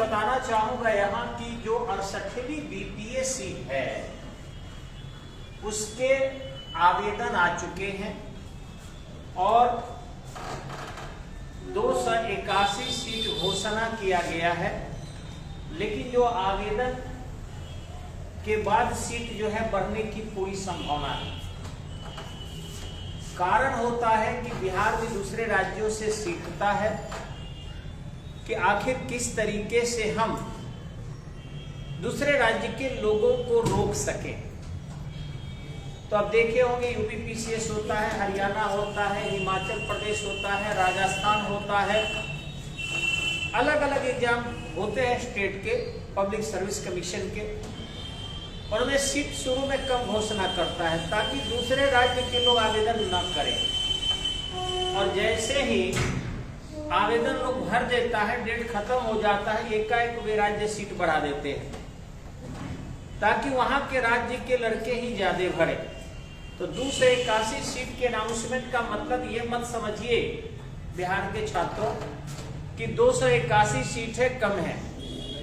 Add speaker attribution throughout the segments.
Speaker 1: बताना चाहूंगा यहाँ की जो 68वीं बीपीए सीट है उसके आवेदन आ चुके हैं और 281 सीट घोषणा किया गया है, लेकिन जो आवेदन के बाद सीट जो है बढ़ने की पूरी संभावना है। कारण होता है कि बिहार भी दूसरे राज्यों से सीखता है कि आखिर किस तरीके से हम दूसरे राज्य के लोगों को रोक सकें। तो अब देखे होंगे यूपी पीसीएस होता है, हरियाणा होता है, हिमाचल प्रदेश होता है, राजस्थान होता है, अलग अलग एग्जाम होते हैं स्टेट के पब्लिक सर्विस कमीशन के, और उन्हें सीट शुरू में कम घोषणा करता है ताकि दूसरे राज्य के लोग आवेदन न करें। और जैसे ही आवेदन लोग भर देता है, डेट खत्म हो जाता है, एकाएक वे राज्य सीट बढ़ा देते हैं ताकि वहां के राज्य के लड़के ही ज्यादा भरे। तो 281 सीट के अनाउंसमेंट का मतलब ये मत समझिए बिहार के छात्रों कि 281 सीटें कम है।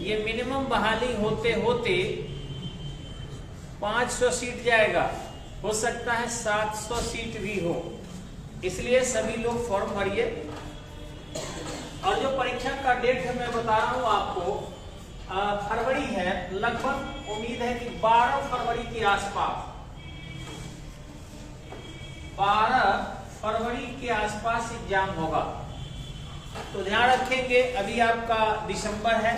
Speaker 1: ये मिनिमम बहाली होते होते 500 सीट जाएगा, हो सकता है 700 सीट भी हो। इसलिए सभी लोग फॉर्म भरिए। और जो परीक्षा का डेट है मैं बता रहा हूं आपको, फरवरी है, लगभग उम्मीद है कि 12 फरवरी के आसपास 12 फरवरी के आसपास एग्जाम होगा। तो ध्यान रखेंगे, अभी आपका दिसंबर है,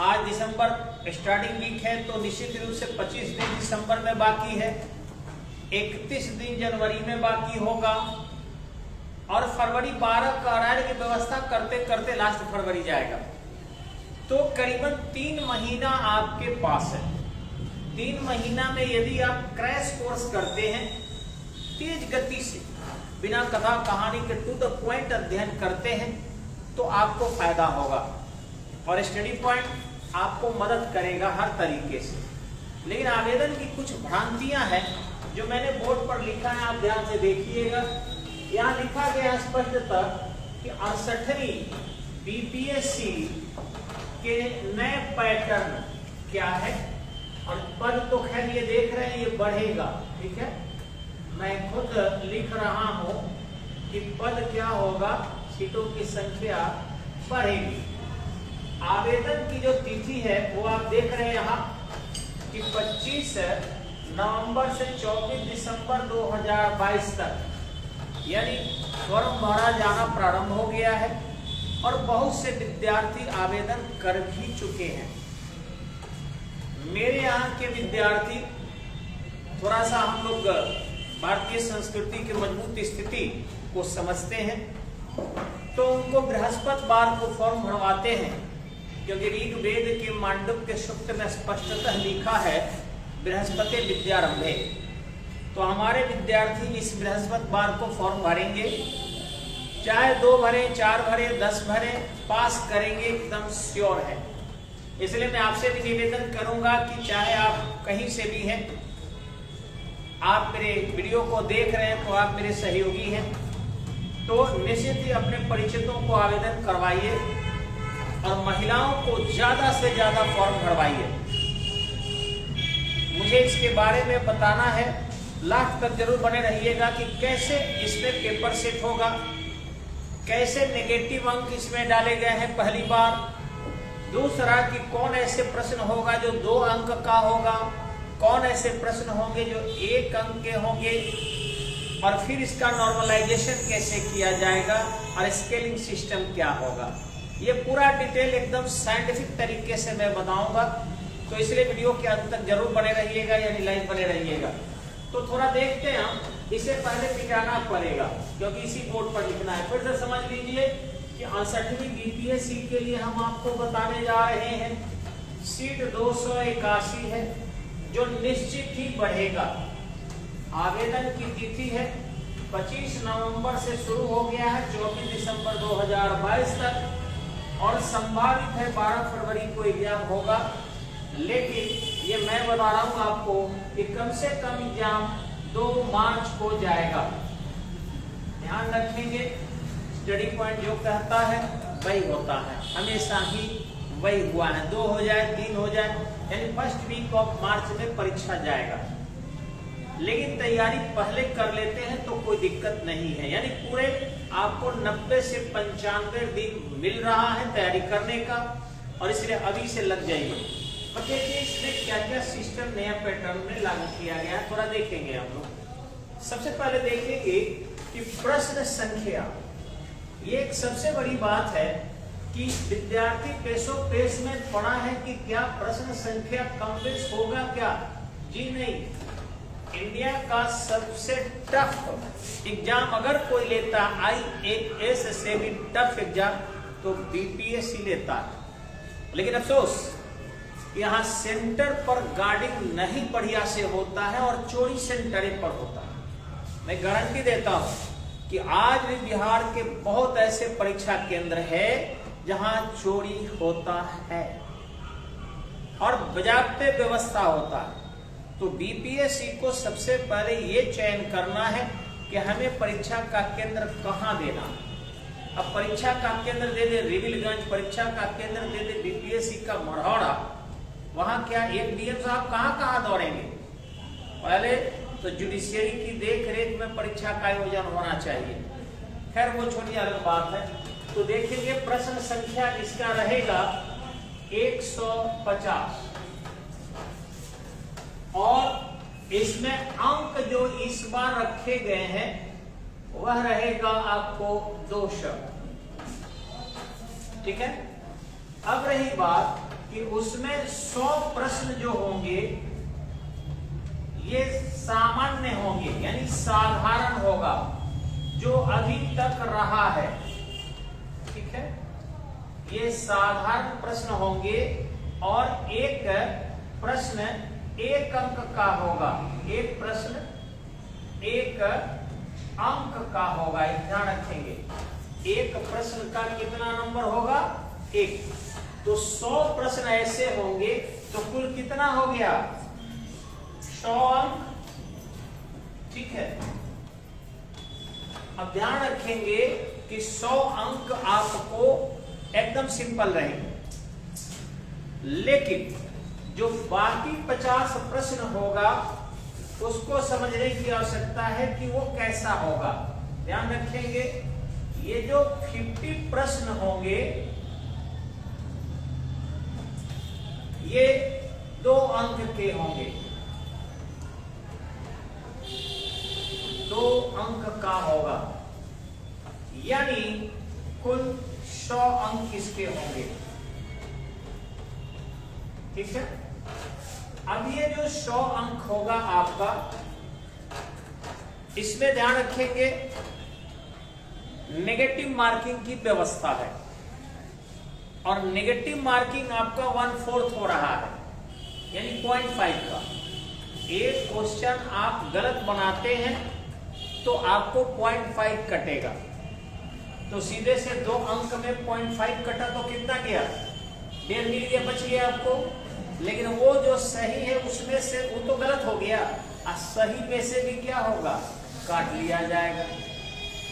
Speaker 1: आज दिसंबर स्टार्टिंग वीक है, तो निश्चित रूप से 25 दिन दिसंबर में बाकी है, 31 दिन जनवरी में बाकी होगा, और फरवरी 12 का कार्यालय की व्यवस्था करते करते लास्ट फरवरी जाएगा। तो करीबन 3 महीना आपके पास है। 3 महीना में यदि आप क्रैश कोर्स करते हैं, तेज गति से बिना कथा कहानी के टू द पॉइंट अध्ययन करते हैं, तो आपको फायदा होगा और स्टडी पॉइंट आपको मदद करेगा हर तरीके से। लेकिन आवेदन की कुछ भ्रांतियां हैं जो मैंने बोर्ड पर लिखा है, आप ध्यान से देखिएगा। यहाँ लिखा गया स्पष्टतः कि 68वीं बीपीएससी के नए पैटर्न क्या है, और पद तो खैर ये देख रहे हैं ये बढ़ेगा, ठीक है। मैं खुद लिख रहा हूं कि पद क्या होगा, सीटों की संख्या बढ़ेगी। आवेदन की जो तिथि है वो आप देख रहे हैं यहाँ कि 25 नवंबर से 24 दिसंबर 2022 तक, यानी फॉर्म भरा जाना प्रारंभ हो गया है और बहुत से विद्यार्थी आवेदन कर भी चुके हैं। मेरे यहाँ के विद्यार्थी थोड़ा सा हम लोग भारतीय संस्कृति की मजबूत स्थिति को समझते हैं, तो उनको बृहस्पतिवार को फॉर्म भरवाते हैं, क्योंकि ऋग्वेद के मांडव्य के सूक्त में स्पष्टतः लिखा है बृहस्पति विद्यारंभे। तो हमारे विद्यार्थी इस बृहस्पतिवार को फॉर्म भरेंगे, चाहे 2 भरे, 4 भरे, 10 भरे, पास करेंगे, एकदम श्योर है। इसलिए मैं आपसे भी निवेदन करूंगा कि चाहे आप कहीं से भी हैं, आप मेरे वीडियो को देख रहे हैं तो आप मेरे सहयोगी हैं, तो निश्चित ही अपने परिचितों को आवेदन करवाइए और महिलाओं को ज्यादा से ज्यादा फॉर्म भरवाइए। मुझे इसके बारे में बताना है, लास्ट तक जरूर बने रहिएगा कि कैसे इसमें पेपर सेट होगा, कैसे नेगेटिव अंक इसमें डाले गए हैं पहली बार, दूसरा कि कौन ऐसे प्रश्न होगा जो 2 अंक का होगा, कौन ऐसे प्रश्न होंगे जो 1 अंक के होंगे, और फिर इसका नॉर्मलाइजेशन कैसे किया जाएगा और स्केलिंग सिस्टम क्या होगा। ये पूरा डिटेल एकदम साइंटिफिक तरीके से मैं बताऊंगा, तो इसलिए वीडियो के अंत तक जरूर बने रहिएगा, यानी लाइव बने रहिएगा। तो थोड़ा देखते हैं हम, इसे पहले मिटाना पड़ेगा क्योंकि इसी बोर्ड पर लिखना है। फिर से समझ लीजिए कि 68वीं बीपीएससी के लिए हम आपको बताने जा रहे हैं, सीट 281 है जो निश्चित ही बढ़ेगा। आवेदन की तिथि है 25 नवंबर से शुरू हो गया है 24 दिसंबर 2022 तक, और संभावित है 12 फरवरी को एग्जाम होगा। लेकिन ये मैं बता रहा हूं आपको कि कम से कम एग्जाम 2 मार्च को जाएगा। ध्यान रखेंगे, स्टडी पॉइंट जो कहता है वही होता है, हमेशा ही वही हुआ है। 2 हो जाए 3 हो जाए, यानी फर्स्ट वीक ऑफ मार्च में परीक्षा जाएगा। लेकिन तैयारी पहले कर लेते हैं तो कोई दिक्कत नहीं है, यानी पूरे आपको 90 से 95 दिन मिल रहा है तैयारी करने का, और इसलिए अभी से लग जाइए। और देखिए इसमें क्या क्या सिस्टम नया पैटर्न में लागू किया गया है, थोड़ा देखेंगे हम लोग। सबसे पहले देखेंगे कि प्रश्न संख्या, ये एक सबसे बड़ी बात है कि विद्यार्थी पेशो पेश में पढ़ा है कि क्या प्रश्न संख्या कम बेश होगा क्या? जी नहीं। इंडिया का सबसे टफ एग्जाम अगर कोई लेता IAS से भी टफ एग्जाम तो BPSC लेता है। लेकिन अफसोस यहाँ सेंटर पर गार्डिंग नहीं बढ़िया से होता है और चोरी सेंटर पर होता है। मैं गारंटी देता हूं कि आज भी बिहार के बहुत ऐसे परीक्षा केंद्र है जहां चोरी होता है और बजाते व्यवस्था होता है। तो BPSC को सबसे पहले ये चयन करना है कि हमें परीक्षा का केंद्र कहां देना। अब परीक्षा का केंद्र दे दे रिविलगंज, परीक्षा का केंद्र दे दे BPSC का मढ़ौरा, वहां क्या एक DM साहब कहां दौड़ेंगे? पहले तो जुडिशियरी की देख रेख में परीक्षा का आयोजन होना चाहिए। खैर वो छोटी अलग बात है। तो देखेंगे प्रश्न संख्या इसका रहेगा 150 और इसमें अंक जो इस बार रखे गए हैं वह रहेगा आपको 200। ठीक है। अब रही बात कि उसमें 100 प्रश्न जो होंगे ये सामान्य होंगे, यानी साधारण होगा, जो अभी तक रहा है। ठीक है, ये साधारण प्रश्न होंगे और एक प्रश्न 1 अंक का होगा। एक प्रश्न 1 अंक का होगा, ध्यान रखेंगे। एक प्रश्न का कितना नंबर होगा? 1। तो 100 प्रश्न ऐसे होंगे तो कुल कितना हो गया? 100 अंक। ठीक है। अब ध्यान रखेंगे कि 100 अंक आपको एकदम सिंपल रहेंगे, लेकिन जो बाकी 50 प्रश्न होगा उसको समझने की आवश्यकता है कि वो कैसा होगा। ध्यान रखेंगे ये जो 50 प्रश्न होंगे ये 2 अंक के होंगे, 2 अंक का होगा, यानी कुल 100 अंक इसके होंगे। ठीक है। अब ये जो 100 अंक होगा आपका, इसमें ध्यान रखेंगे नेगेटिव मार्किंग की व्यवस्था है और नेगेटिव मार्किंग आपका 1/4 हो रहा है, यानी 0.5 का। एक क्वेश्चन आप गलत बनाते हैं तो आपको 0.5 कटेगा। तो सीधे से 2 अंक में 0.5 कटा तो कितना गया? 1.5 मिल गया, बच गया आपको। लेकिन वो जो सही है उसमें से वो तो गलत हो गया, और सही में से भी क्या होगा? काट लिया जाएगा,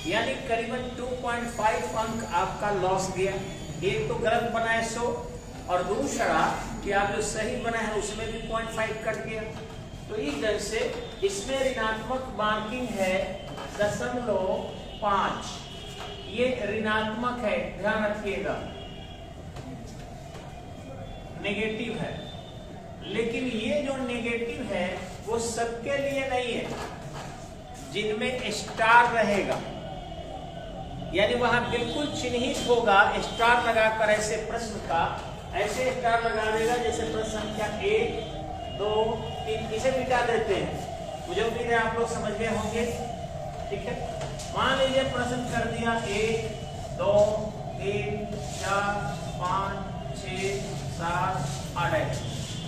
Speaker 1: यानी करीबन 2.5 अंक आपका लॉस गया। एक तो गलत बनाए 100 और दूसरा कि आप जो सही बनाए हैं उसमें भी 0.5 कट गया। तो इस ढंग से इसमें ऋणात्मक मार्किंग है 0.5, ये ऋणात्मक है, ध्यान रखिएगा, नेगेटिव है। लेकिन ये जो नेगेटिव है वो सबके लिए नहीं है, जिनमें स्टार रहेगा, यानी वहां बिल्कुल चिन्हित होगा स्टार लगाकर। ऐसे प्रश्न का ऐसे स्टार लगा देगा जैसे प्रश्न संख्या 1, 2, 3, इसे मिटा देते हैं। मुझे उम्मीद है आप लोग समझ गए होंगे। ठीक है। मान लीजिए प्रश्न कर दिया 1, 2, 3, 4, 5, 6, 7, 8 है।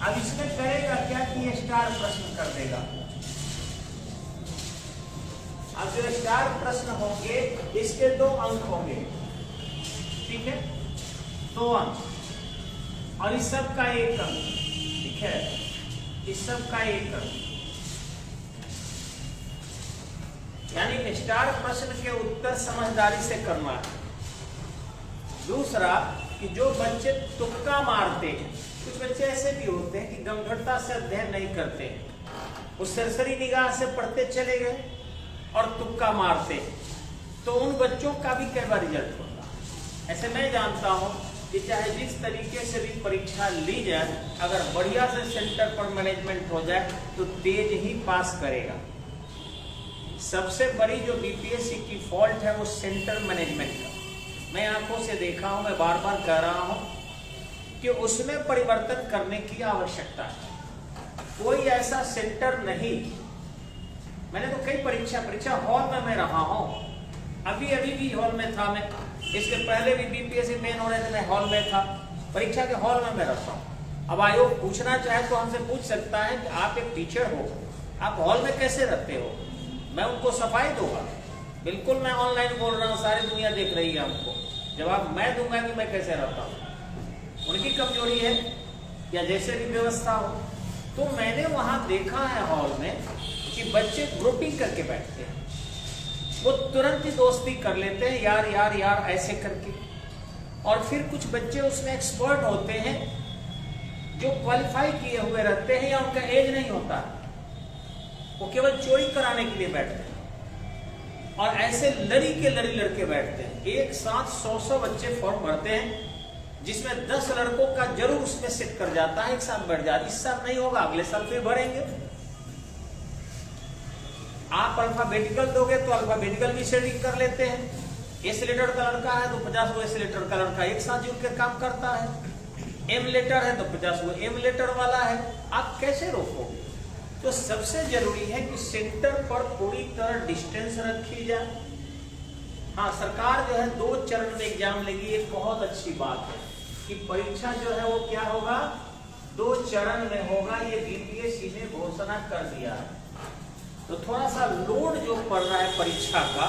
Speaker 1: अब इसमें करेगा क्या कि ये स्टार प्रश्न कर देगा। अब जो स्टार प्रश्न होंगे इसके 2 अंक होंगे। ठीक है, 2 अंक, और इस सब का 1 अंक। ठीक है, इस सब का 1 अंक, यानी स्टार प्रश्न के उत्तर समझदारी से करना है। दूसरा कि जो बच्चे तुक्का मारते हैं, कुछ बच्चे ऐसे भी होते हैं कि गंभीरता से अध्ययन नहीं करते हैं, वो सरसरी निगाह से पढ़ते चले गए और तुक्का मारते हैं, तो उन बच्चों का भी कई बार रिजल्ट होता है। ऐसे मैं जानता हूं कि चाहे जिस तरीके से भी परीक्षा ली जाए, अगर बढ़िया से सेंटर पर मैनेजमेंट हो जाए तो तेज ही पास करेगा। सबसे बड़ी जो बीपीएससी की फॉल्ट है वो सेंटर मैनेजमेंट का, मैं आंखों से देखा हूं, मैं बार बार कह रहा हूं कि उसमें परिवर्तन करने की आवश्यकता है। कोई ऐसा सेंटर नहीं, मैंने तो कई परीक्षा हॉल में मैं रहा हूं, अभी भी हॉल में था मैं, इसके पहले भी बीपीएससी मेन हो रहे थे, मैं हॉल में था, परीक्षा के हॉल में मैं रहता हूं। अब आयोग पूछना चाहे तो हमसे पूछ सकता है कि आप एक टीचर हो, आप हॉल में कैसे रहते हो, मैं उनको सफाई दूंगा। बिल्कुल मैं ऑनलाइन बोल रहा हूँ, सारी दुनिया देख रही है हमको, जवाब मैं दूंगा कि मैं कैसे रहता हूँ। उनकी कमजोरी है या जैसे भी व्यवस्था हो। तो मैंने वहां देखा है हॉल में कि बच्चे ग्रुपिंग करके बैठते हैं, वो तुरंत ही दोस्ती कर लेते हैं, यार यार यार ऐसे करके, और फिर कुछ बच्चे उसमें एक्सपर्ट होते हैं जो क्वालिफाई किए हुए रहते हैं या उनका एज नहीं होता, वो केवल चोरी कराने के लिए बैठते हैं, और ऐसे लड़ी के लड़ी लड़के बैठते हैं। एक साथ 100 बच्चे फॉर्म भरते हैं, जिसमें 10 लड़कों का जरूर उसमें सेट कर जाता है, एक साथ बैठ जाता है। इस साल नहीं होगा, अगले साल फिर भरेंगे। आप अल्फाबेटिकल दोगे तो अल्फाबेटिकल भी शेडिंग कर लेते हैं। एस लेटर का लड़का है तो 50 वो एस लेटर का लड़का एक साथ जुड़कर काम करता है, एम लेटर है तो 50 वो एम लेटर वाला है, आप कैसे रोकोगे? तो सबसे जरूरी है कि सेंटर पर पूरी तरह डिस्टेंस रखी जाए। हाँ, सरकार जो है 2 चरण में एग्जाम लेगी, एक बहुत अच्छी बात है कि परीक्षा जो है वो क्या होगा, 2 चरण में होगा, ये बीपीएससी ने घोषणा कर दिया है। तो थोड़ा सा लोड जो पड़ रहा है परीक्षा का,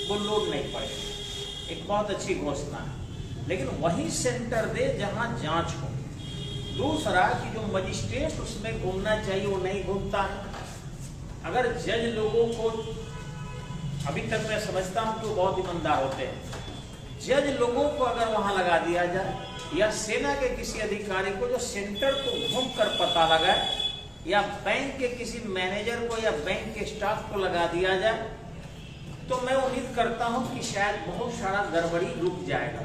Speaker 1: वो लोड नहीं पड़ेगा, एक बहुत अच्छी घोषणा है। लेकिन वही सेंटर दे जहां जांच हो। दूसरा कि जो मजिस्ट्रेट उसमें घूमना चाहिए वो नहीं घूमता है। अगर जज लोगों को, अभी तक मैं समझता हूं कि वो बहुत ईमानदार होते हैं, जज लोगों को अगर वहां लगा दिया जाए, या सेना के किसी अधिकारी को जो सेंटर को घूम कर पता लगाए, या बैंक के किसी मैनेजर को या बैंक के स्टाफ को लगा दिया जाए, तो मैं उम्मीद करता हूं कि शायद बहुत सारा गड़बड़ी रुक जाएगा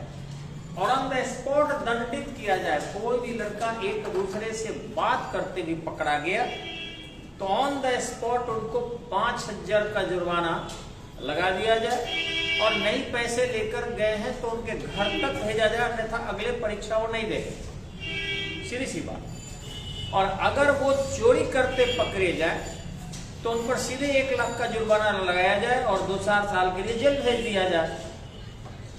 Speaker 1: और ऑन द स्पॉट दंडित किया जाए। कोई भी लड़का एक दूसरे से बात करते हुए पकड़ा गया तो ऑन द स्पॉट उनको 5000 का जुर्माना लगा दिया जाए, और नहीं पैसे लेकर गए हैं तो उनके घर तक भेजा जाए, अन्यथा अगले परीक्षा वो नहीं देंगे। सीधी सी बात। और अगर वो चोरी करते पकड़े जाए तो उन पर सीधे 1 लाख का जुर्माना लगाया जाए और 2-4 साल के लिए जेल भेज दिया जाए,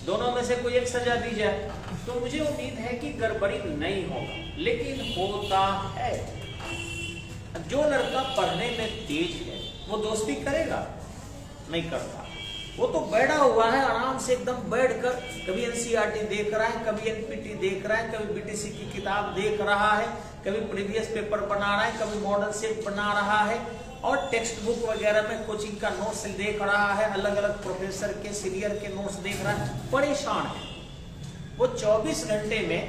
Speaker 1: दोनों में से कोई एक सजा दी जाए। तो मुझे उम्मीद है कि गड़बड़ी नहीं होगा, लेकिन होता है। जो लड़का पढ़ने में तेज है वो दोस्ती करेगा? नहीं करता। वो तो बैठा हुआ है आराम से एकदम बैठकर, कभी एनसीईआरटी देख रहा है, कभी एनपीटी देख रहा है, कभी बीटीसी की किताब देख रहा है, कभी प्रीवियस पेपर बना रहा है, कभी मॉडल सेट बना रहा है, और टेक्स्ट बुक वगैरह में कोचिंग का नोट्स देख रहा है, अलग अलग प्रोफेसर के सीनियर के नोट्स देख रहा है, परेशान है। वो 24 घंटे में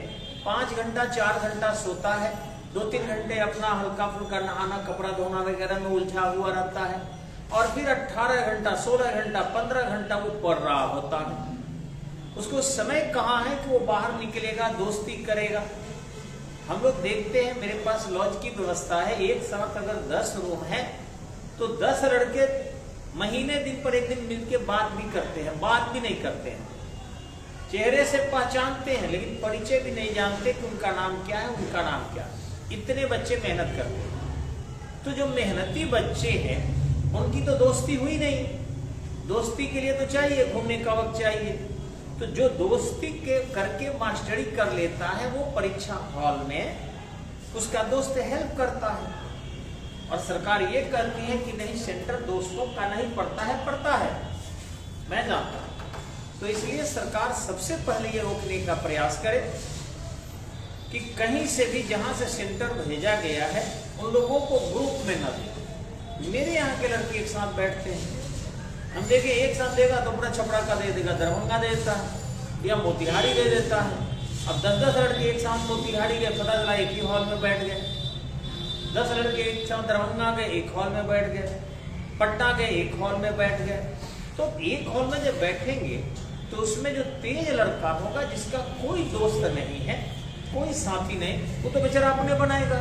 Speaker 1: 5 घंटा 4 घंटा सोता है, 2-3 घंटे अपना हल्का फुल्का नहाना कपड़ा धोना वगैरह में उलझा हुआ रहता है, और फिर 18 घंटा 16 घंटा 15 घंटा वो पढ़ रहा होता है। उसको समय कहाँ है कि वो बाहर निकलेगा, दोस्ती करेगा। हम लोग देखते हैं, मेरे पास लॉज की व्यवस्था है, एक साथ अगर 10 रूम है तो 10 लड़के महीने दिन पर एक दिन मिलके बात भी करते हैं, बात भी नहीं करते हैं, चेहरे से पहचानते हैं लेकिन परिचय भी नहीं जानते कि उनका नाम क्या है, उनका नाम क्या है। इतने बच्चे मेहनत करते हैं। तो जो मेहनती बच्चे हैं उनकी तो दोस्ती हुई नहीं। दोस्ती के लिए तो चाहिए, घूमने का वक्त चाहिए। तो जो दोस्ती के करके मास्टरी कर लेता है वो परीक्षा हॉल में उसका दोस्त हेल्प करता है। और सरकार ये कहती है कि नहीं, सेंटर दोस्तों का नहीं पड़ता है, पड़ता है, मैं जानता हूं। तो इसलिए सरकार सबसे पहले ये रोकने का प्रयास करे कि कहीं से भी जहां से सेंटर भेजा गया है उन लोगों को ग्रुप में न दे। मेरे यहाँ के लड़के एक साथ बैठते हैं, हम देखे एक साथ देगा तो अपना छपरा का दे देगा, दरभंगा देता है, या मोतिहारी दे देता है। अब 10-10 लड़के एक साथ मोतिहारी गए, पता चला एक ही हॉल में बैठ गए। 10 लड़के एक साथ दरभंगा गए, एक हॉल में बैठ गए। पटना गए, एक हॉल में बैठ गए। तो एक हॉल में जब बैठेंगे तो उसमें जो तेज लड़का होगा, जिसका कोई दोस्त नहीं है, कोई साथी नहीं, वो तो बेचारा अपने बनाएगा।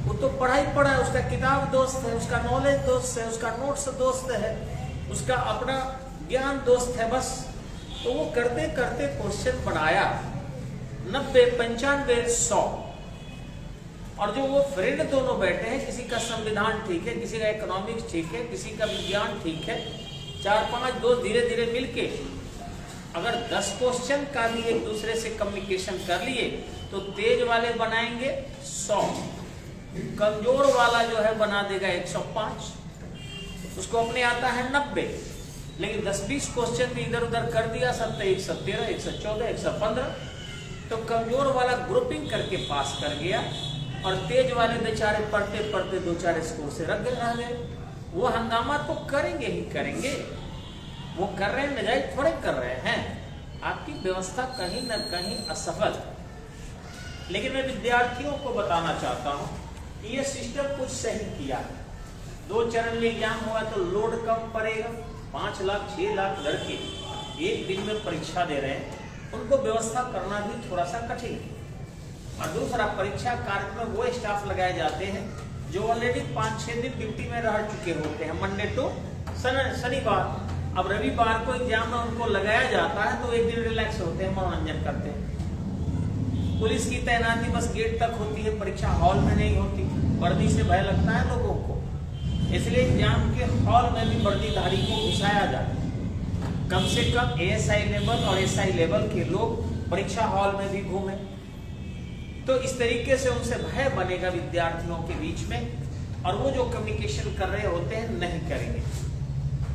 Speaker 1: वो तो पढ़ाई पढ़ा है, उसका किताब दोस्त है, उसका नॉलेज दोस्त है, उसका नोट्स दोस्त है, उसका अपना ज्ञान दोस्त है बस। तो वो करते करते क्वेश्चन बनाया 90, 95, 100। और जो वो फ्रेंड दोनों बैठे हैं, किसी का संविधान ठीक है, किसी का इकोनॉमिक्स ठीक है, किसी का विज्ञान ठीक है, 4-5 दोस्त धीरे धीरे मिलके अगर 10 क्वेश्चन का भी एक दूसरे से कम्युनिकेशन कर लिए तो तेज वाले बनाएंगे 100, कमजोर वाला जो है बना देगा 105, उसको अपने आता है 90। लेकिन 10-20 क्वेश्चन भी इधर उधर कर दिया, 113, 114, 115, तो कमजोर वाला ग्रुपिंग करके पास कर गया और तेज वाले बेचारे पढ़ते पढ़ते 2-4 स्कोर से रह गए। वो हंगामा तो करेंगे ही करेंगे, वो कर रहे हैं, नजायज थोड़े कर रहे हैं। आपकी व्यवस्था कहीं न कहीं असफल। लेकिन मैं विद्यार्थियों को बताना चाहता हूं कि ये सिस्टम कुछ सही किया है। 2 चरण में एग्जाम हुआ तो लोड कम पड़ेगा। 5 लाख 6 लाख लड़के एक दिन में परीक्षा दे रहे हैं, उनको व्यवस्था करना भी थोड़ा सा कठिन है। और दूसरा, परीक्षा कार्यक्रम वो स्टाफ लगाए जाते हैं जो ऑलरेडी 5-6 दिन ड्यूटी में रह चुके होते हैं, मंडे टू शनिवार। अब रविवार को एग्जाम में उनको लगाया जाता है तो एक दिन रिलैक्स होते हैं, मनोरंजन करते हैं। पुलिस की तैनाती बस गेट तक होती है, परीक्षा हॉल में नहीं होती। वर्दी से भय लगता है लोगों को, इसलिए एग्जाम के हॉल में भी वर्दीधारी को घुसाया जाता है। कम से कम ASI लेवल और SI लेवल के लोग परीक्षा हॉल में भी घूमे, तो इस तरीके से उनसे भय बनेगा विद्यार्थियों के बीच में, और वो जो कम्युनिकेशन कर रहे होते हैं नहीं करेंगे।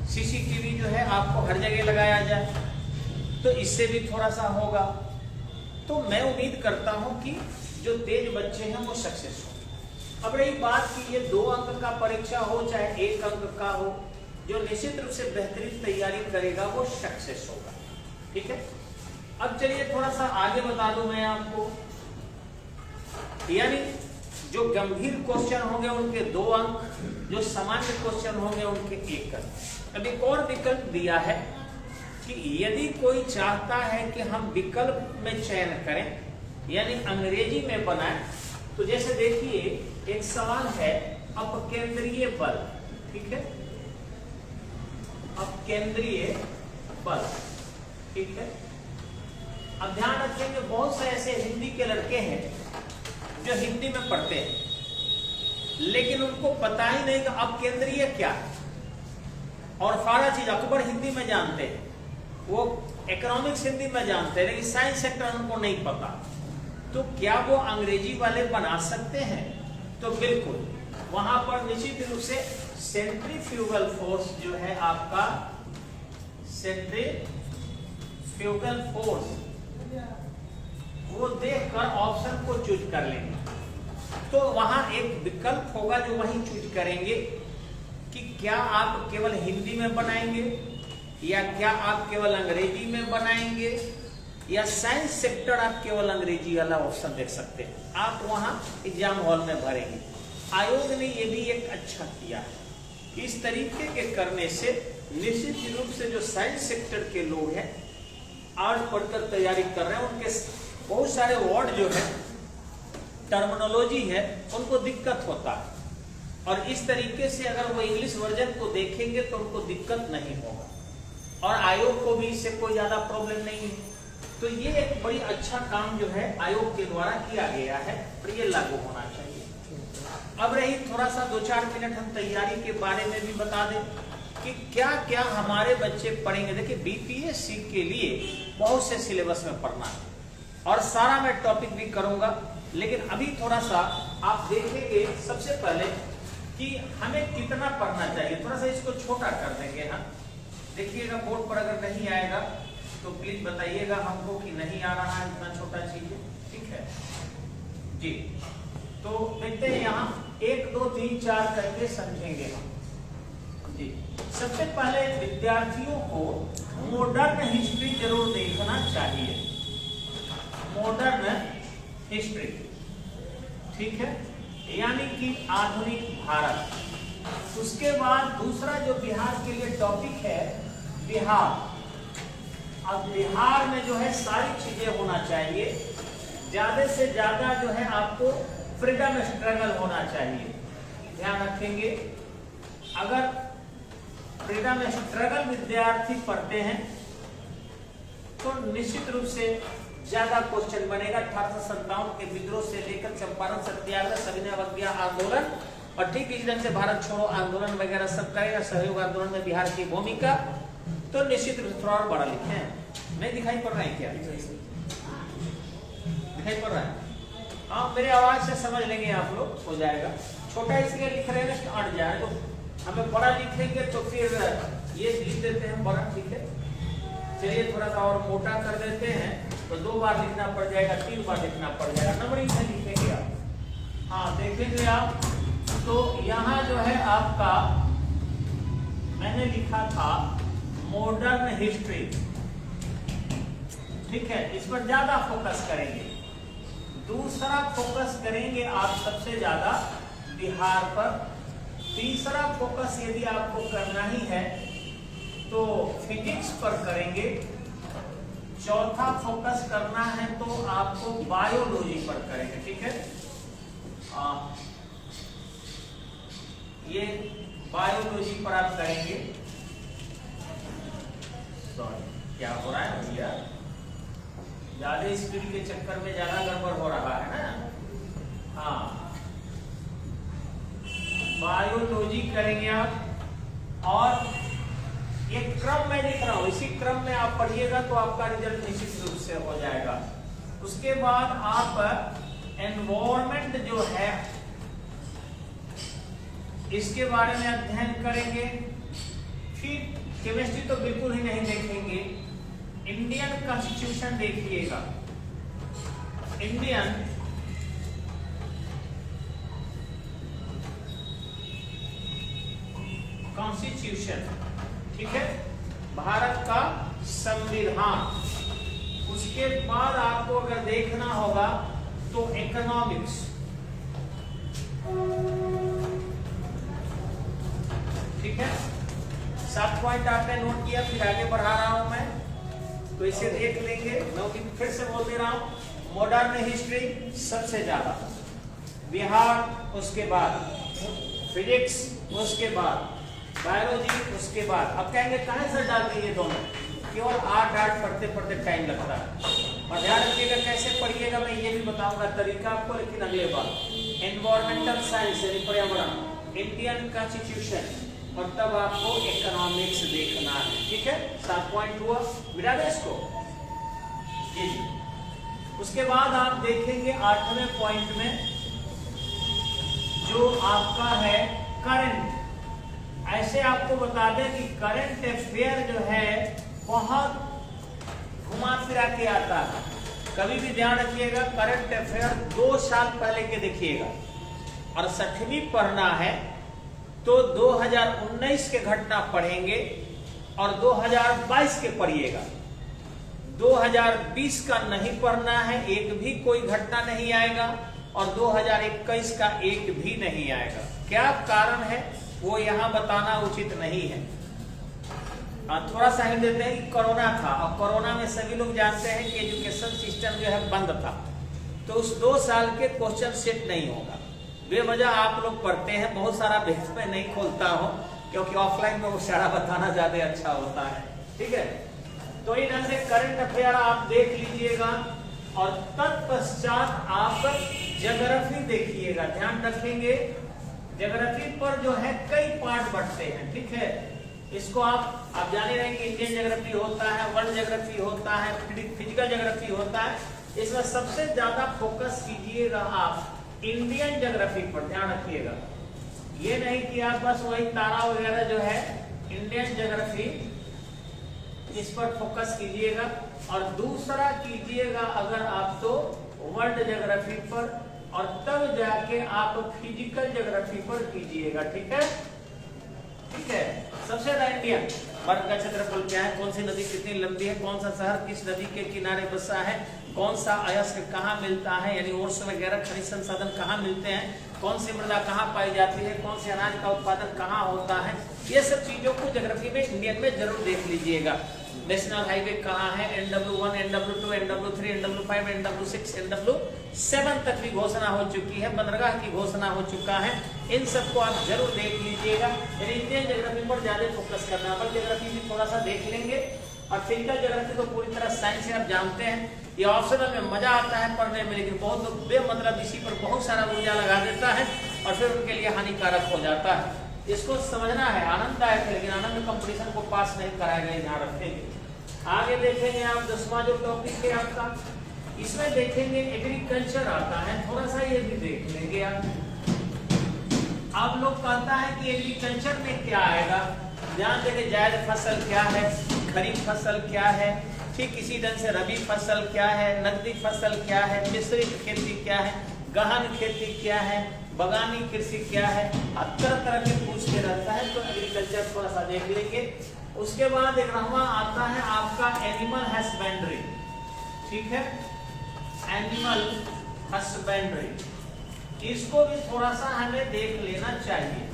Speaker 1: CCTV जो है आपको हर जगह लगाया जाए तो इससे भी थोड़ा सा होगा। तो मैं उम्मीद करता हूं कि जो तेज बच्चे हैं वो सक्सेस हो। अब रही बात कि ये 2 अंक का परीक्षा हो चाहे 1 अंक का हो, जो निश्चित रूप से बेहतरीन तैयारी करेगा वो सक्सेस होगा। ठीक है, अब चलिए थोड़ा सा आगे बता दूं मैं आपको। यानी जो गंभीर क्वेश्चन होंगे उनके 2 अंक, जो सामान्य क्वेश्चन होंगे उनके 1 अंक। अब एक और विकल्प दिया है कि यदि कोई चाहता है कि हम विकल्प में चयन करें, यानी अंग्रेजी में बनाएं, तो जैसे देखिए एक सवाल है अपकेंद्रीय बल। ठीक है, अपकेंद्रीय बल। ठीक है, अब ध्यान रखेंगे बहुत से ऐसे हिंदी के लड़के हैं जो हिंदी में पढ़ते हैं लेकिन उनको पता ही नहीं कि अपकेंद्रीय क्या है, और सारा चीज अकबर हिंदी में जानते हैं, वो इकोनॉमिक्स हिंदी में जानते हैं, लेकिन साइंस सेक्टर उनको नहीं पता। तो क्या वो अंग्रेजी वाले बना सकते हैं? तो बिल्कुल, वहां पर निश्चित रूप से सेंट्रीफ्यूगल फोर्स जो है आपका, सेंट्रीफ्यूगल फोर्स, वो देखकर ऑप्शन को चूज कर लेंगे। तो वहां एक विकल्प होगा जो वही चूज करेंगे कि क्या आप केवल हिंदी में बनाएंगे या क्या आप केवल अंग्रेजी में बनाएंगे, या साइंस सेक्टर आप केवल अंग्रेजी वाला ऑप्शन देख सकते हैं, आप वहां एग्जाम हॉल में भरेंगे। आयोग ने ये भी एक अच्छा किया है। इस तरीके के करने से निश्चित रूप से जो साइंस सेक्टर के लोग हैं, आर्ट्स पढ़कर तैयारी कर रहे हैं, उनके बहुत सारे वर्ड जो है, टर्मिनोलॉजी है, उनको दिक्कत होता है। और इस तरीके से अगर वो इंग्लिश वर्जन को देखेंगे तो उनको दिक्कत नहीं होगा, और आयोग को भी इससे कोई ज्यादा प्रॉब्लम नहीं है। तो ये एक बड़ी अच्छा काम जो है आयोग के द्वारा किया गया है, और ये लागू होना चाहिए। अब रही थोड़ा सा 2-4 मिनट हम तैयारी के बारे में भी बता दें कि क्या क्या हमारे बच्चे पढ़ेंगे। देखिए BPSC के लिए बहुत से सिलेबस में पढ़ना है और सारा मैं टॉपिक भी करूंगा, लेकिन अभी थोड़ा सा आप देखेंगे सबसे पहले कि हमें कितना पढ़ना चाहिए। थोड़ा सा इसको छोटा कर देंगे हम। देखिएगा बोर्ड पर अगर नहीं आएगा तो प्लीज बताइएगा हमको कि नहीं आ रहा है, इतना छोटा चीज है। ठीक है जी, तो देखते हैं यहाँ 1 2 3 4 करके समझेंगे हम जी। सबसे पहले विद्यार्थियों को मॉडर्न हिस्ट्री जरूर देखना चाहिए, मॉडर्न हिस्ट्री, ठीक है, यानी कि आधुनिक भारत। उसके बाद दूसरा जो बिहार के लिए टॉपिक है, बिहार। अब बिहार में जो है सारी चीजें होना चाहिए, ज्यादा से ज्यादा जो है आपको फ्रीडम स्ट्रगल होना चाहिए, ध्यान रखेंगे। अगर फ्रीडम स्ट्रगल विद्यार्थी पढ़ते हैं तो निश्चित रूप से ज्यादा क्वेश्चन बनेगा। 1857 के विद्रोह से लेकर चंपारण सत्याग्रह, सविनय अवज्ञा आंदोलन और ठीक इसी ढंग से भारत छोड़ो आंदोलन वगैरह सब करेगा। सहयोग आंदोलन में बिहार की भूमिका, तो निश्चित रूप से थोड़ा और बड़ा लिखे हैं। नहीं दिखाई पड़ रहा है क्या? दिखाई पड़ रहा है? हाँ, मेरे आवाज से समझ लेंगे आप लोग, हो जाएगा। छोटा इसलिए लिख रहे हैं कि अट जाए, तो हमें बड़ा लिखेंगे तो फिर ये लिख देते हैं बड़ा, ठीक है। चलिए थोड़ा सा और मोटा कर देते हैं, तो 2 बार लिखना पड़ जाएगा, 3 बार लिखना पड़ जाएगा, नंबरिंग से लिखेंगे आप। हाँ, देखेंगे आप, तो यहाँ जो है आपका मैंने लिखा था मॉडर्न हिस्ट्री, ठीक है, इस पर ज्यादा फोकस करेंगे। दूसरा फोकस करेंगे आप सबसे ज्यादा बिहार पर। तीसरा फोकस यदि आपको करना ही है तो फिजिक्स पर करेंगे। चौथा फोकस करना है तो आपको बायोलॉजी पर करेंगे, ठीक है। ये बायोलॉजी पर आप करेंगे। सॉरी, क्या हो रहा है भैया? ज्यादा स्पीड के चक्कर में ज्यादा गड़बड़ हो रहा है ना। हाँ, बायोलॉजी करेंगे आप, और ये क्रम में लिख रहा हूं, इसी क्रम में आप पढ़िएगा तो आपका रिजल्ट निश्चित रूप से हो जाएगा। उसके बाद आप एनवायरनमेंट जो है इसके बारे में अध्ययन करेंगे। फिर केमिस्ट्री तो बिल्कुल ही नहीं देखेंगे। इंडियन कॉन्स्टिट्यूशन देखिएगा, इंडियन कॉन्स्टिट्यूशन, ठीक है, भारत का संविधान। उसके बाद आपको अगर देखना होगा तो इकोनॉमिक्स, ठीक है। 7 पॉइंट आपने नोट किया, फिर आगे बढ़ा रहा हूं मैं, तो इसे देख लेंगे। मैं फिर से बोल दे रहा हूं, मॉडर्न हिस्ट्री सबसे ज्यादा, बिहार उसके बाद, फिजिक्स उसके बाद, बायोलॉजी उसके बाद। अब कहेंगे कहां से डाल दिए ये दोनों? केवल 8 पढ़ते पढ़ते टाइम लगता है। और ध्यान रखिएगा कैसे पढ़िएगा, मैं ये भी बताऊंगा तरीका आपको, लेकिन अगले बार। एनवायरमेंटल साइंस यानी पर्यावरण, इंडियन कॉन्स्टिट्यूशन, और तब आपको इकोनॉमिक्स देखना है, ठीक है। 7 पॉइंट हुआ, मिला दे इसको जी। उसके बाद आप देखेंगे 8वें पॉइंट में जो आपका है करंट। ऐसे आपको बता दें कि करंट अफेयर जो है बहुत घुमा फिरा के आता है। कभी भी ध्यान रखिएगा, करंट अफेयर 2 साल पहले के देखिएगा, और 6वीं पढ़ना है तो 2019 के घटना पढ़ेंगे और 2022 के पढ़िएगा। 2020 का नहीं पढ़ना है, एक भी कोई घटना नहीं आएगा, और 2021 का एक भी नहीं आएगा। क्या कारण है वो यहाँ बताना उचित नहीं है। थोड़ा सा हिंट देते हैं कि कोरोना था, और कोरोना में सभी लोग जानते हैं कि एजुकेशन सिस्टम जो है बंद था, तो उस 2 साल के क्वेश्चन सेट नहीं होगा। बेवजह आप लोग पढ़ते हैं, बहुत सारा बेस में नहीं खोलता हूं क्योंकि ऑफलाइन में वो सारा बताना ज्यादा अच्छा होता है, ठीक है। तो इन ढंग से करंट अफेयर आप देख लीजिएगा, और तत्पश्चात आप ज्योग्राफी देखिएगा। ध्यान रखेंगे ज्योग्राफी पर जो है कई पार्ट बढ़ते हैं, ठीक है। इसको आप जाने रहे कि इंडियन ज्योग्राफी होता है, वर्ल्ड ज्योग्राफी होता है, फिजिकल ज्योग्राफी होता है। इसमें सबसे ज्यादा फोकस कीजिएगा आप इंडियन ज्योग्राफी पर, ध्यान रखिएगा। ये नहीं कि आप बस वही तारा वगैरह जो है, इंडियन ज्योग्राफी इस पर फोकस कीजिएगा। और दूसरा कीजिएगा अगर आप तो वर्ल्ड ज्योग्राफी पर, और तब जाके आप फिजिकल ज्योग्राफी पर कीजिएगा, ठीक है। ठीक है। सबसे ज्यादा इंडियन, भारत का क्षेत्रफल क्या है, कौन सी नदी कितनी लंबी है, कौन सा शहर किस नदी के किनारे बसा है, कौन सा अयस्क कहाँ मिलता है, यानी ओर्स वगैरह खनिज संसाधन कहाँ मिलते हैं, कौन सी मृदा कहाँ पाई जाती है, कौन से अनाज का उत्पादन कहाँ होता है, ये सब चीजों को ज्योग्राफी में इंडियन में जरूर देख लीजिएगा। नेशनल हाईवे कहाँ है, NW1, NW2, NW3, NW5, NW6, NW7 तक भी घोषणा हो चुकी है, बंदरगाह की घोषणा हो चुका है। इन सबको आप जरूर देख लीजिएगा। यानी इंडियन ज्योग्राफी पर ज्यादा फोकस करना, पर ज्योग्राफी भी थोड़ा सा देख लेंगे। और फिजिकल ज्योग्राफी तो पूरी तरह साइंस है, आप जानते हैं। ये ऑप्शनल में मजा आता है पढ़ने में, लेकिन बहुत लोग बेमतलब इसी पर बहुत सारा ऊर्जा लगा देता है और फिर उनके लिए हानिकारक हो जाता है। इसको समझना है, आनंददायक है, लेकिन आनंद कंपटीशन को पास नहीं कराएगा, ध्यान रखेंगे। आगे देखेंगे आप 10वां जो टॉपिक है आपका, इसमें देखेंगे एग्रीकल्चर आता है, थोड़ा सा ये भी देख लेंगे आप लोग कहता है कि एग्रीकल्चर में क्या आएगा, ध्यान देंगे। जायद फसल क्या है, खरीफ फसल क्या है, ठीक इसी ढंग से रबी फसल क्या है, नकदी फसल क्या है, मिश्रित खेती क्या है, गहन खेती क्या है, बगानी कृषि क्या है, अब तरह तरह के पूछते रहता है, तो एग्रीकल्चर थोड़ा सा देख लेंगे। उसके बाद 11वां आता है आपका एनिमल हस्बेंड्री, ठीक है, एनिमल हस्बेंड्री, इसको भी थोड़ा सा हमें देख लेना चाहिए।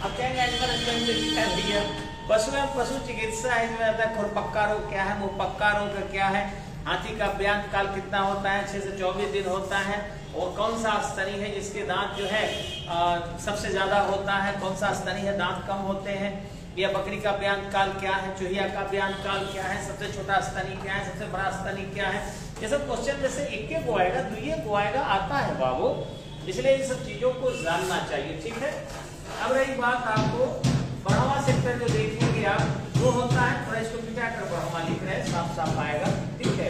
Speaker 1: अब क्या एनिमल हस्बेंड्री क्या है, पशु एवं पशु चिकित्सा है, इसमें आता है खुरपक्का रोग क्या है, मुहपक्का रोग क्या है, हाथी का ब्याज काल कितना होता है, 6 से 24 दिन होता है, और कौन सा स्तनी है जिसके दांत जो है सबसे ज्यादा होता है, कौन सा स्तनी है दांत कम होते हैं, या बकरी का ब्याज काल क्या है, चूहिया का ब्याज काल क्या है, सबसे छोटा स्तनी क्या है, सबसे बड़ा स्तनी क्या है, ये सब क्वेश्चन में से एक को आएगा, दुइये को आएगा, आता है बाबू, इसलिए इन सब चीजों को जानना चाहिए, ठीक है। अब रही बात आपको बढ़ावा सेक्टर जो देखेंगे आप, वो होता है, थोड़ा इसको मिटा कर बढ़ावा लिख रहे हैं, साफ साफ आएगा, ठीक है।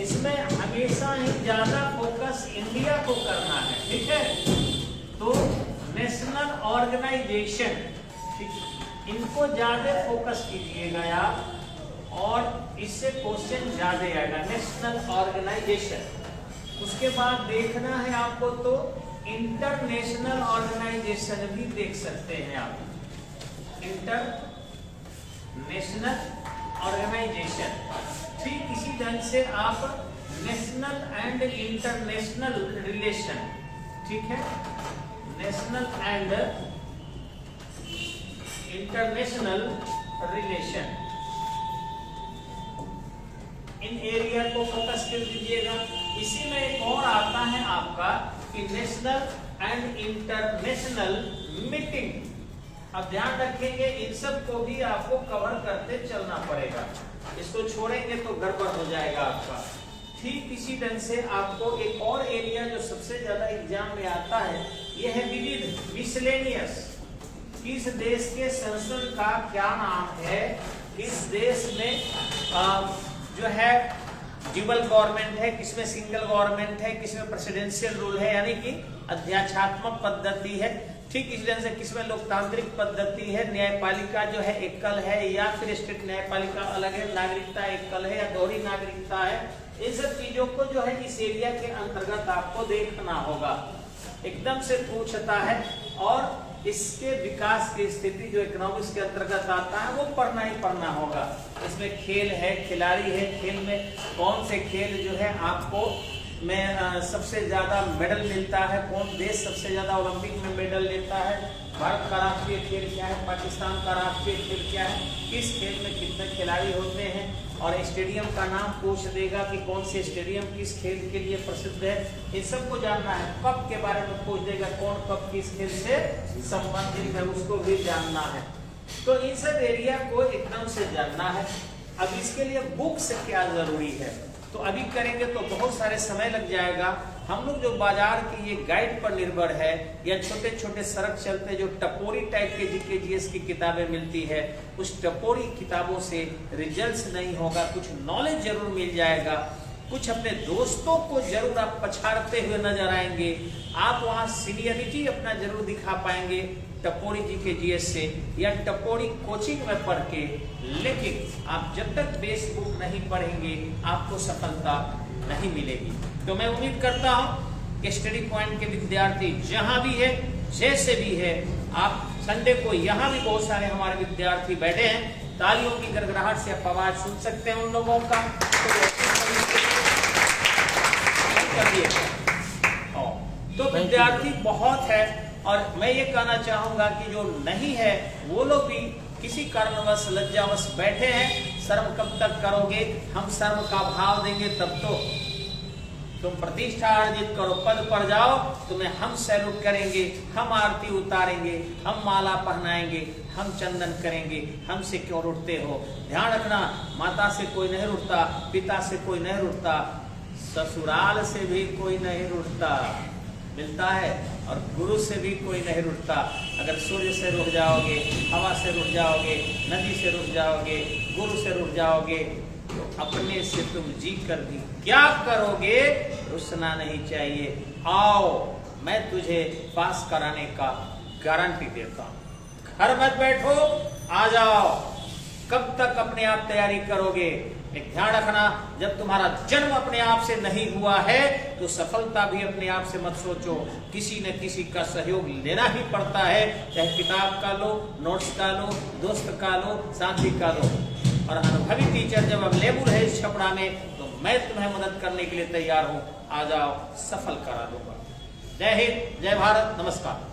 Speaker 1: इसमें हमेशा ही ज्यादा फोकस इंडिया को करना है, ठीक है। तो नेशनल ऑर्गेनाइजेशन, इनको ज्यादा फोकस कीजिएगा आप, और इससे क्वेश्चन ज्यादा आएगा, नेशनल ऑर्गेनाइजेशन। उसके बाद देखना है आपको तो इंटरनेशनल ऑर्गेनाइजेशन भी देख सकते हैं आप, इंटरनेशनल ऑर्गेनाइजेशन, ठीक इसी ढंग से आप नेशनल एंड इंटरनेशनल रिलेशन, ठीक है, national and international relation, in area को फोकस कर दीजिएगा। इसी में एक और आता है आपका कि नेशनल एंड इंटरनेशनल मीटिंग, अब ध्यान रखेंगे इन सब को भी आपको कवर करते चलना पड़ेगा, इसको छोड़ेंगे तो गड़बड़ हो जाएगा आपका। ठीक इसी ढंग से आपको एक और एरिया जो सबसे ज्यादा एग्जाम में आता है, यह है विविध, मिसलेनियस, किस देश के संसद का क्या नाम है, किस देश में जो है ड्यूअल गवर्नमेंट है, किसमें सिंगल गवर्नमेंट है, किसमें प्रेसिडेंशियल रूल है, यानी कि अध्यात्मक पद्धति है, ठीक इस ढंग से किसमें लोकतांत्रिक पद्धति है, न्यायपालिका जो है एकल है या फिर स्टेट न्यायपालिका अलग है, नागरिकता एकल है या दोहरी नागरिकता है, इन सब चीजों को जो है इस एरिया के अंतर्गत आपको देखना होगा, एकदम से पूछता है। और इसके विकास की स्थिति जो इकोनॉमिक्स के अंतर्गत आता है वो पढ़ना ही पढ़ना होगा। इसमें खेल है, खिलाड़ी है, खेल में कौन से खेल जो है आपको में सबसे ज्यादा मेडल मिलता है, कौन देश सबसे ज्यादा ओलंपिक में मेडल लेता है, भारत का राष्ट्रीय खेल क्या है, पाकिस्तान का राष्ट्रीय खेल क्या है, किस खेल में कितने खिलाड़ी होते हैं, और स्टेडियम का नाम पूछ देगा कि कौन से स्टेडियम किस खेल के लिए प्रसिद्ध है, इन सबको जानना है। कप के बारे में पूछ देगा, कौन कप किस खेल से संबंधित है, उसको भी जानना है। तो इन सब एरिया को एकदम से जानना है। अब इसके लिए बुक्स क्या जरूरी है, तो अभी करेंगे तो बहुत सारे समय लग जाएगा। हम लोग जो बाजार की ये गाइड पर निर्भर है, या छोटे छोटे सड़क चलते जो टपोरी टाइप के जीके जीएस की किताबें मिलती है, उस टपोरी किताबों से रिजल्ट्स नहीं होगा, कुछ नॉलेज जरूर मिल जाएगा, कुछ अपने दोस्तों को जरूर आप पछाड़ते हुए नजर आएंगे, आप वहाँ सीनियरिटी अपना जरूर दिखा पाएंगे टपोरी जीके जीएस से या टपोरी कोचिंग में पढ़ के। लेकिन आप जब तक बेस बुक नहीं पढ़ेंगे आपको सफलता नहीं मिलेगी। तो मैं उम्मीद करता हूं कि स्टडी पॉइंट के विद्यार्थी जहां भी है, जैसे भी है, आप संडे को यहाँ भी बहुत सारे हमारे विद्यार्थी बैठे हैं, तालियों की गड़गड़ाहट से आप आवाज सुन सकते हैं उन लोगों का। तो विद्यार्थी बहुत है, और मैं ये कहना चाहूंगा कि जो नहीं है वो लोग भी किसी कारणवश लज्जावश बैठे हैं। शर्म कब तक करोगे? हम शर्म का भाव देंगे तब तो। तुम प्रतिष्ठा अर्जित करो, पद पर जाओ, तुम्हें हम सैल्यूट करेंगे, हम आरती उतारेंगे, हम माला पहनाएंगे, हम चंदन करेंगे। हमसे क्यों रुठते हो? ध्यान रखना, माता से कोई नहीं रुठता, पिता से कोई नहीं रुठता, ससुराल से भी कोई नहीं रुठता, मिलता है, और गुरु से भी कोई नहीं रुठता। अगर सूर्य से रुठ जाओगे, हवा से रुठ जाओगे, नदी से रुठ जाओगे, गुरु से रुठ जाओगे, तो अपने से तुम जी कर भी क्या करोगे? रुसना नहीं चाहिए। आओ, मैं तुझे पास कराने का गारंटी देता हूं। घर मत बैठो, आ जाओ। कब तक अपने आप तैयारी करोगे? एक ध्यान रखना, जब तुम्हारा जन्म अपने आप से नहीं हुआ है तो सफलता भी अपने आप से मत सोचो, किसी न किसी का सहयोग लेना ही पड़ता है। चाहे किताब का लो, नोट्स का लो, दोस्त का लो, साथी का लो। और अनुभवी टीचर जब अवेलेबल है इस छपड़ा में, तो मैं तुम्हें मदद करने के लिए तैयार हूं। आ जाओ, सफल करा दूंगा। जय हिंद, जय भारत, नमस्कार।